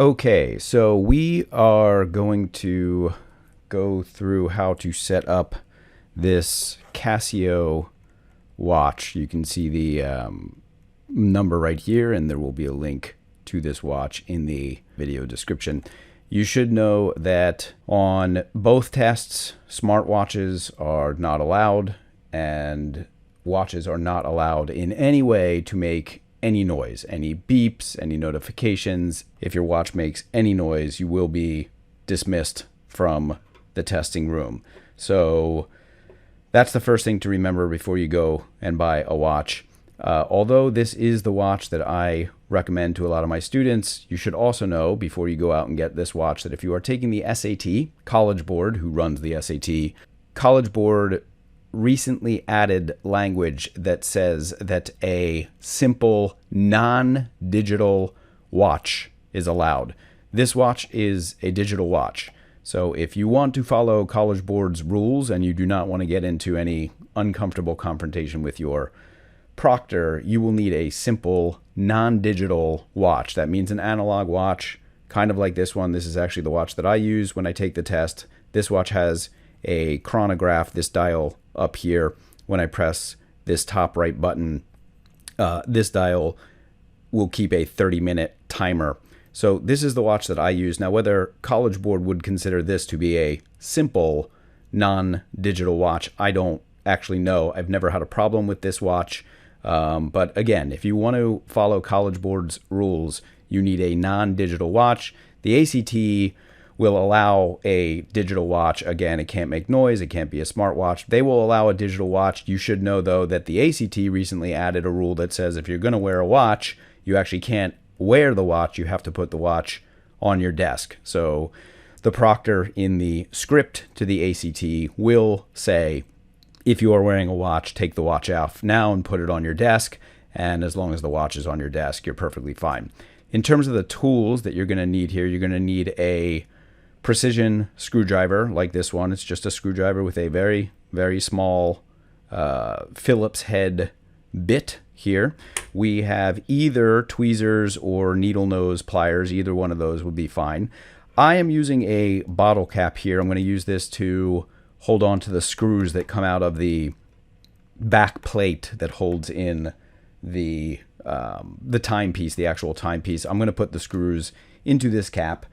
Okay, so we are going to go through how to set up this Casio watch. You can see the number right here, and there will be a link to this watch in the video description. You should know that on both tests, smartwatches are not allowed, and watches are not allowed in any way to make any noise, any beeps, any notifications. If your watch makes any noise, you will be dismissed from the testing room. So that's the first thing to remember before you go and buy a watch. Although this is the watch that I recommend to a lot of my students, you should also know before you go out and get this watch that if you are taking the SAT, College Board, who runs the SAT, College Board recently added language that says that a simple non-digital watch is allowed. This watch is a digital watch. So if you want to follow College Board's rules and you do not want to get into any uncomfortable confrontation with your proctor, you will need a simple non-digital watch. That means an analog watch, kind of like this one. This is actually the watch that I use when I take the test. This watch has a chronograph, this dial up here. When I press this top right button, this dial will keep a 30-minute timer. So this is the watch that I use. Now, whether College Board would consider this to be a simple non-digital watch, I don't actually know. I've never had a problem with this watch. But again, if you want to follow College Board's rules, you need a non-digital watch. The ACT will allow a digital watch. Again, it can't make noise. It can't be a smartwatch. They will allow a digital watch. You should know, though, that the ACT recently added a rule that says if you're going to wear a watch, you actually can't wear the watch. You have to put the watch on your desk. So the proctor in the script to the ACT will say, if you are wearing a watch, take the watch off now and put it on your desk. And as long as the watch is on your desk, you're perfectly fine. In terms of the tools that you're going to need here, you're going to need a precision screwdriver like this one. It's just a screwdriver with a very, very small Phillips head bit here. We have either tweezers or needle nose pliers. Either one of those would be fine. I am using a bottle cap here. I'm going to use this to hold on to the screws that come out of the back plate that holds in the timepiece, the actual timepiece. I'm going to put the screws into this cap.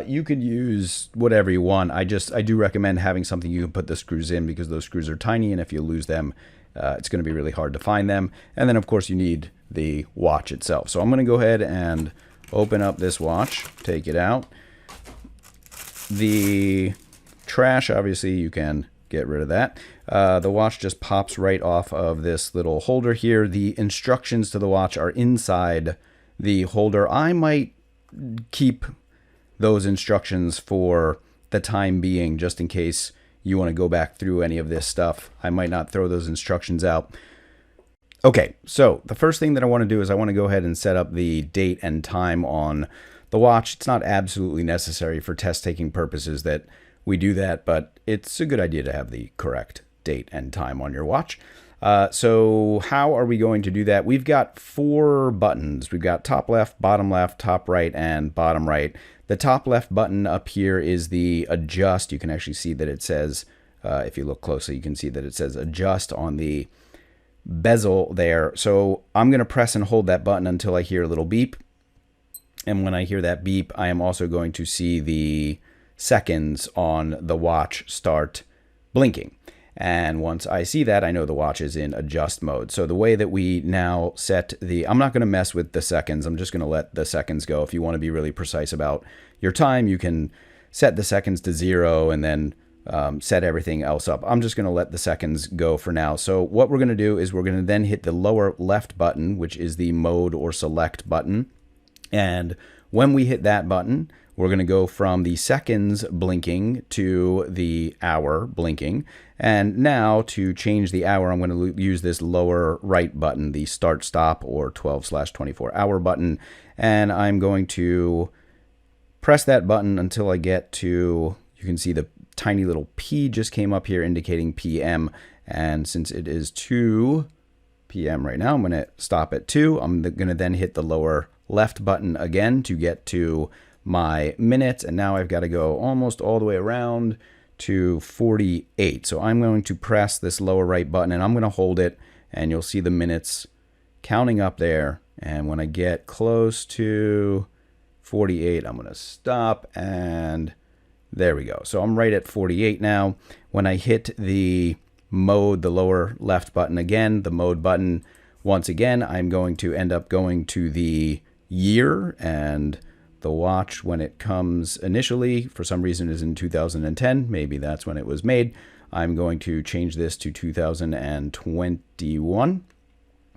You could use whatever you want. I do recommend having something you can put the screws in because those screws are tiny, and if you lose them, it's going to be really hard to find them. And then, of course, you need the watch itself. So I'm going to go ahead and open up this watch, take it out. The trash, obviously, you can get rid of that. The watch just pops right off of this little holder here. The instructions to the watch are inside the holder. I might keep those instructions for the time being, just in case you want to go back through any of this stuff. I might not throw those instructions out. Okay, so the first thing that I want to do is I want to go ahead and set up the date and time on the watch. It's not absolutely necessary for test-taking purposes that we do that, but it's a good idea to have the correct date and time on your watch. So how are we going to do that? We've got 4 buttons. We've got top left, top right, and bottom right. The top left button up here is the adjust. You can actually see that it says, if you look closely, you can see that it says adjust on the bezel there. So I'm going to press and hold that button until I hear a little beep. And when I hear that beep, I am also going to see the seconds on the watch start blinking. And once I see that, I know the watch is in adjust mode. So the way that we now set I'm not going to mess with the seconds. I'm just going to let the seconds go. If you want to be really precise about your time, you can set the seconds to 0 and then set everything else up. I'm just going to let the seconds go for now. So what we're going to do is we're going to then hit the lower left button, which is the mode or select button. And when we hit that button, we're going to go from the seconds blinking to the hour blinking. And now to change the hour, I'm going to use this lower right button, the start stop or 12/24 hour button. And I'm going to press that button until I get to, you can see the tiny little P just came up here indicating PM. And since it is 2 p.m. right now, I'm going to stop at 2. I'm going to then hit the lower left button again to get to my minutes, and now I've got to go almost all the way around to 48. So I'm going to press this lower right button and I'm going to hold it, and you'll see the minutes counting up there. And when I get close to 48, I'm going to stop, and there we go. So I'm right at 48 now. When I hit the mode, the lower left button again, the mode button once again, I'm going to end up going to the year, and the watch, when it comes initially, for some reason is in 2010. Maybe that's when it was made. I'm going to change this to 2021.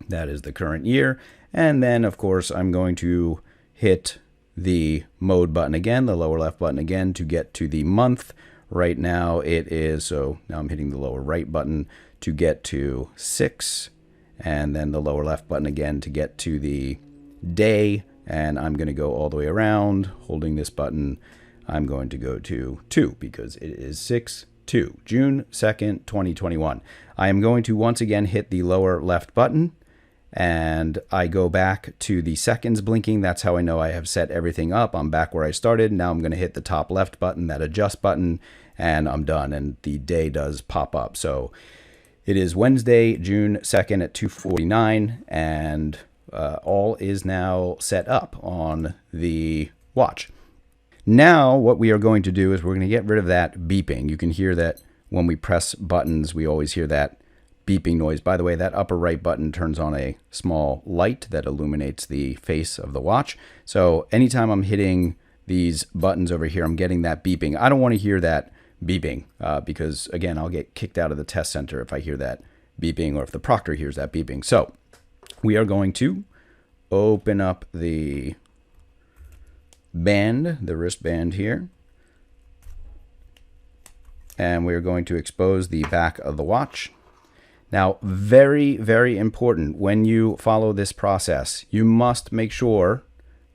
That is the current year. And then, of course, I'm going to hit the mode button again, the lower left button again, to get to the month. Right now it is, so now I'm hitting the lower right button to get to 6, and then the lower left button again to get to the day. And I'm going to go all the way around holding this button. I'm going to go to 2 because it is 6/2, June 2nd, 2021. I am going to once again hit the lower left button, and I go back to the seconds blinking. That's how I know I have set everything up. I'm back where I started. Now I'm going to hit the top left button, that adjust button, and I'm done. And the day does pop up. So it is Wednesday, June 2nd at 2:49, and all is now set up on the watch. Now what we are going to do is we're going to get rid of that beeping. You can hear that when we press buttons, we always hear that beeping noise. By the way, that upper right button turns on a small light that illuminates the face of the watch. So anytime I'm hitting these buttons over here, I'm getting that beeping. I don't want to hear that beeping because, again, I'll get kicked out of the test center if I hear that beeping, or if the proctor hears that beeping. So we are going to open up the band, the wristband here, and we're going to expose the back of the watch. Now, very, very important, when you follow this process, you must make sure,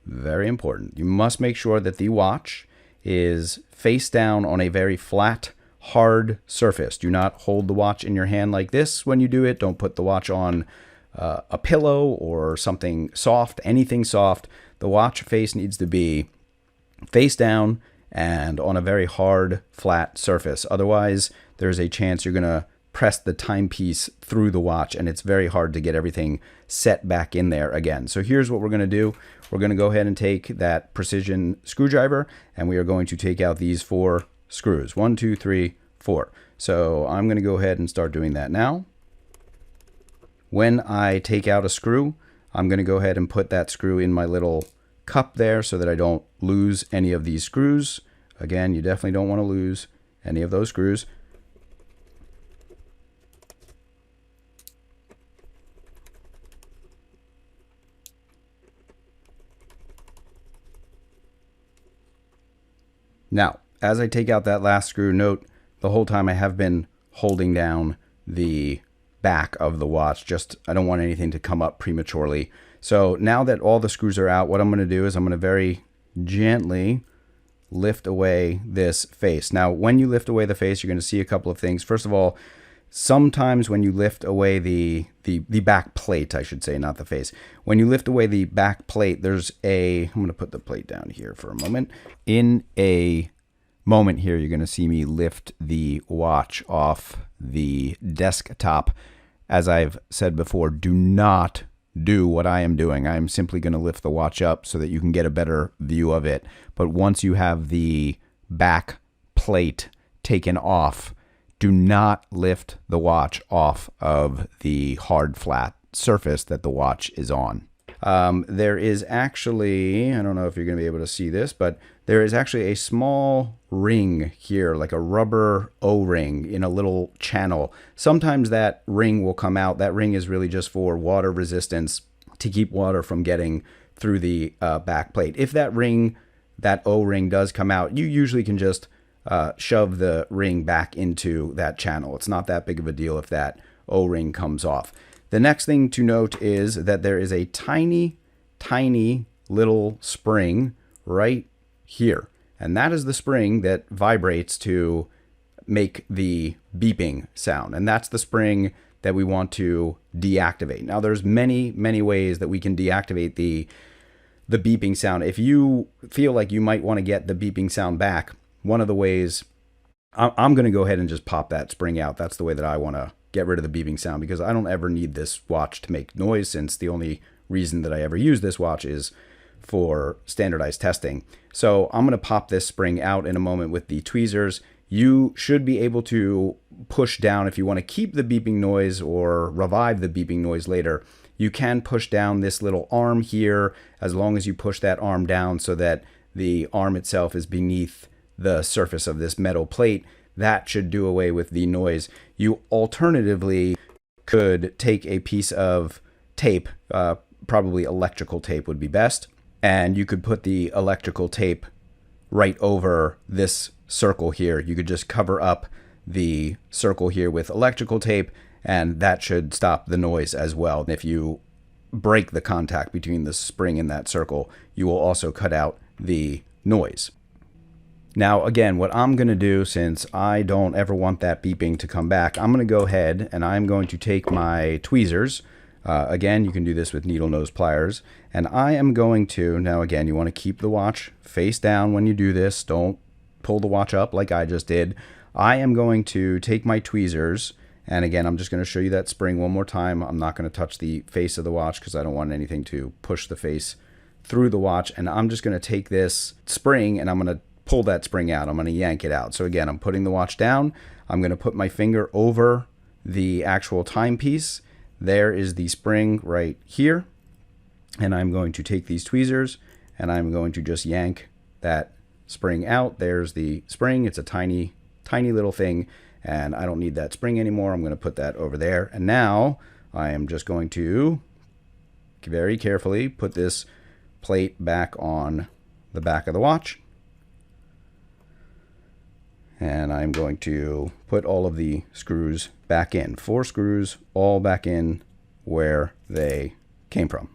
very important, you must make sure that the watch is face down on a very flat, hard surface. Do not hold the watch in your hand like this when you do it. Don't put the watch on a pillow or something soft, anything soft. The watch face needs to be face down and on a very hard, flat surface. Otherwise, there's a chance you're going to press the timepiece through the watch, and it's very hard to get everything set back in there again. So here's what we're going to do. We're going to go ahead and take that precision screwdriver, and we are going to take out these 4 screws. 1, 2, 3, 4. So I'm going to go ahead and start doing that now. When I take out a screw, I'm going to go ahead and put that screw in my little cup there so that I don't lose any of these screws. Again, you definitely don't want to lose any of those screws. Now, as I take out that last screw, note the whole time I have been holding down the back of the watch. Just, I don't want anything to come up prematurely. So now that all the screws are out, what I'm going to do is I'm going to very gently lift away this face. Now, when you lift away the face, you're going to see a couple of things. First of all, sometimes when you lift away the back plate, I should say, not the face. When you lift away the back plate, there's I'm going to put the plate down here for a moment. In a moment here, you're going to see me lift the watch off the desktop. As I've said before, do not do what I am doing. I am simply going to lift the watch up so that you can get a better view of it. But once you have the back plate taken off, do not lift the watch off of the hard, flat surface that the watch is on. There is actually, I don't know if you're going to be able to see this, but there is actually a small ring here, like a rubber O-ring in a little channel. Sometimes that ring will come out. That ring is really just for water resistance, to keep water from getting through the back plate. If that O-ring does come out, you usually can just shove the ring back into that channel. It's not that big of a deal if that O-ring comes off. The next thing to note is that there is a tiny, tiny little spring right here. And that is the spring that vibrates to make the beeping sound. And that's the spring that we want to deactivate. Now, there's many, many ways that we can deactivate the the beeping sound. If you feel like you might want to get the beeping sound back, one of the ways, I'm going to go ahead and just pop that spring out. That's the way that I want to get rid of the beeping sound, because I don't ever need this watch to make noise, since the only reason that I ever use this watch is for standardized testing. So I'm going to pop this spring out in a moment with the tweezers. You should be able to push down if you want to keep the beeping noise or revive the beeping noise later. You can push down this little arm here, as long as you push that arm down so that the arm itself is beneath the surface of this metal plate. That should do away with the noise. You alternatively could take a piece of tape, probably electrical tape would be best, and you could put the electrical tape right over this circle here. You could just cover up the circle here with electrical tape, and that should stop the noise as well. And if you break the contact between the spring and that circle, you will also cut out the noise. Now, again, what I'm going to do, since I don't ever want that beeping to come back, I'm going to go ahead and I'm going to take my tweezers. Again, you can do this with needle nose pliers. And I am going to, now again, you want to keep the watch face down when you do this. Don't pull the watch up like I just did. I am going to take my tweezers, and again, I'm just going to show you that spring one more time. I'm not going to touch the face of the watch because I don't want anything to push the face through the watch. And I'm just going to take this spring and I'm going to pull that spring out. I'm going to yank it out. So again, I'm putting the watch down. I'm going to put my finger over the actual timepiece. There is the spring right here. And I'm going to take these tweezers and I'm going to just yank that spring out. There's the spring. It's a tiny little thing, and I don't need that spring anymore. I'm going to put that over there. And now I am just going to very carefully put this plate back on the back of the watch. And I'm going to put all of the screws back in. 4 screws all back in where they came from.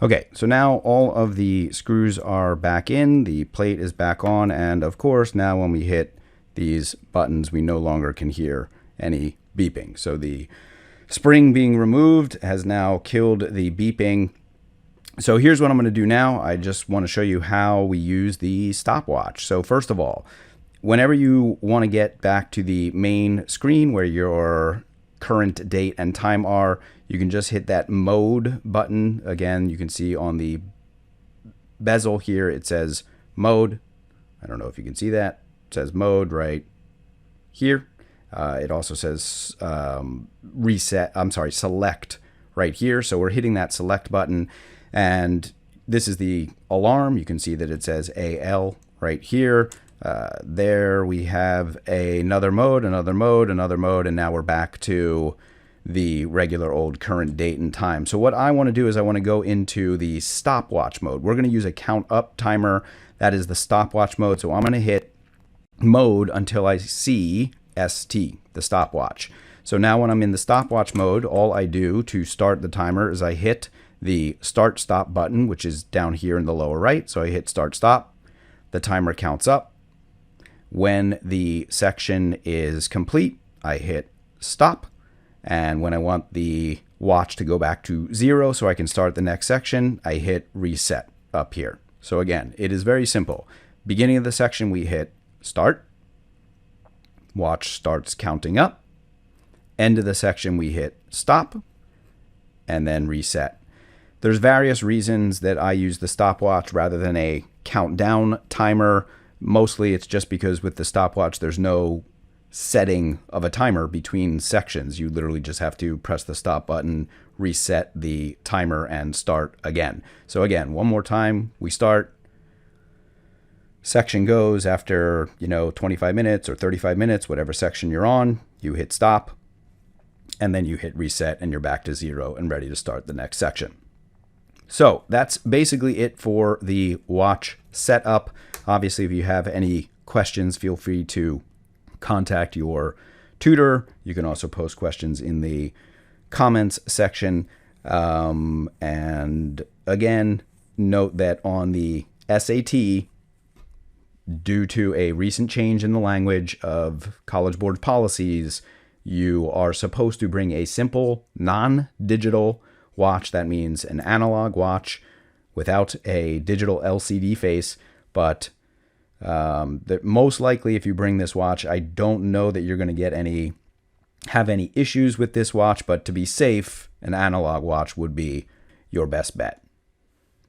Okay, so now all of the screws are back in, the plate is back on, and of course now when we hit these buttons we no longer can hear any beeping. So the spring being removed has now killed the beeping. So here's what I'm going to do now. I just want to show you how we use the stopwatch. So first of all, whenever you want to get back to the main screen where your current date and time are, you can just hit that mode button. Again, you can see on the bezel here it says mode. I don't know if you can see that. It says mode right here. It also says select right here. So we're hitting that select button, and this is the alarm. You can see that it says AL right here. There we have another mode, another mode, another mode, and now we're back to the regular old current date and time. So what I want to do is I want to go into the stopwatch mode. We're going to use a count up timer. That is the stopwatch mode. So I'm going to hit mode until I see ST, the stopwatch. So now when I'm in the stopwatch mode, all I do to start the timer is I hit the start stop button, which is down here in the lower right. So I hit start stop. The timer counts up. When the section is complete, I hit stop. And when I want the watch to go back to 0 so I can start the next section, I hit reset up here. So again, it is very simple. Beginning of the section, we hit start. Watch starts counting up. End of the section, we hit stop and then reset. There's various reasons that I use the stopwatch rather than a countdown timer. Mostly it's just because with the stopwatch, there's no setting of a timer between sections. You literally just have to press the stop button, reset the timer, and start again. So again, one more time, we start. Section goes after, 25 minutes or 35 minutes, whatever section you're on, you hit stop, and then you hit reset, and you're back to 0 and ready to start the next section. So that's basically it for the watch setup. Obviously, if you have any questions, feel free to contact your tutor. You can also post questions in the comments section. And again, note that on the SAT, due to a recent change in the language of College Board policies, you are supposed to bring a simple, non-digital watch. That means an analog watch without a digital LCD face. But most likely, if you bring this watch, I don't know that you're going to have any issues with this watch. But to be safe, an analog watch would be your best bet.